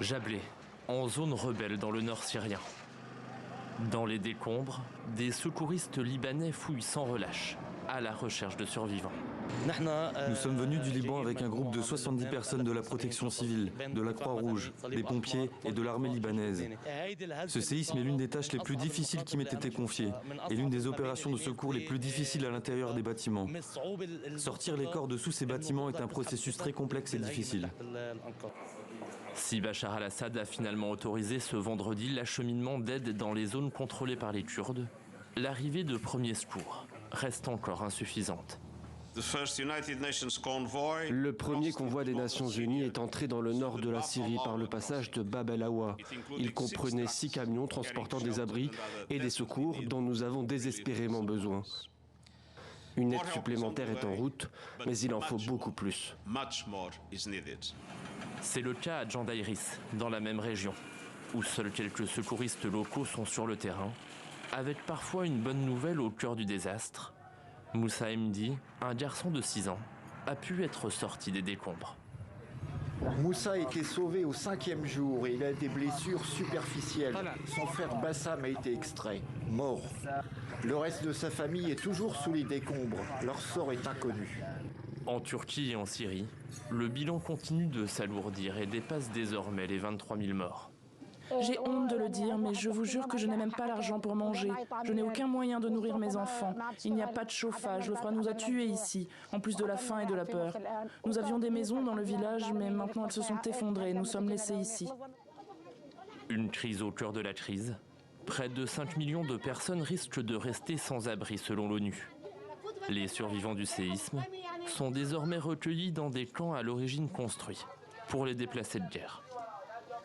Jablé, en zone rebelle dans le nord syrien. Dans les décombres, des secouristes libanais fouillent sans relâche, à la recherche de survivants. Nous sommes venus du Liban avec un groupe de 70 personnes de la protection civile, de la Croix-Rouge, des pompiers et de l'armée libanaise. Ce séisme est l'une des tâches les plus difficiles qui m'ait été confiée et l'une des opérations de secours les plus difficiles à l'intérieur des bâtiments. Sortir les corps de sous ces bâtiments est un processus très complexe et difficile. Si Bachar al-Assad a finalement autorisé ce vendredi l'acheminement d'aide dans les zones contrôlées par les Kurdes, l'arrivée de premiers secours reste encore insuffisante. Le premier convoi des Nations Unies est entré dans le nord de la Syrie par le passage de Bab el-Awa. Il comprenait 6 camions transportant des abris et des secours dont nous avons désespérément besoin. Une aide supplémentaire est en route, mais il en faut beaucoup plus. C'est le cas à Djandairis, dans la même région, où seuls quelques secouristes locaux sont sur le terrain, avec parfois une bonne nouvelle au cœur du désastre. Moussa Mdi, un garçon de 6 ans, a pu être sorti des décombres. Moussa a été sauvé au 5e jour et il a des blessures superficielles. Son frère Bassam a été extrait, mort. Le reste de sa famille est toujours sous les décombres. Leur sort est inconnu. En Turquie et en Syrie, le bilan continue de s'alourdir et dépasse désormais les 23 000 morts. J'ai honte de le dire, mais je vous jure que je n'ai même pas l'argent pour manger. Je n'ai aucun moyen de nourrir mes enfants. Il n'y a pas de chauffage. Le froid nous a tués ici, en plus de la faim et de la peur. Nous avions des maisons dans le village, mais maintenant elles se sont effondrées. Nous sommes laissés ici. Une crise au cœur de la crise. Près de 5 millions de personnes risquent de rester sans abri selon l'ONU. Les survivants du séisme sont désormais recueillis dans des camps à l'origine construits pour les déplacés de guerre.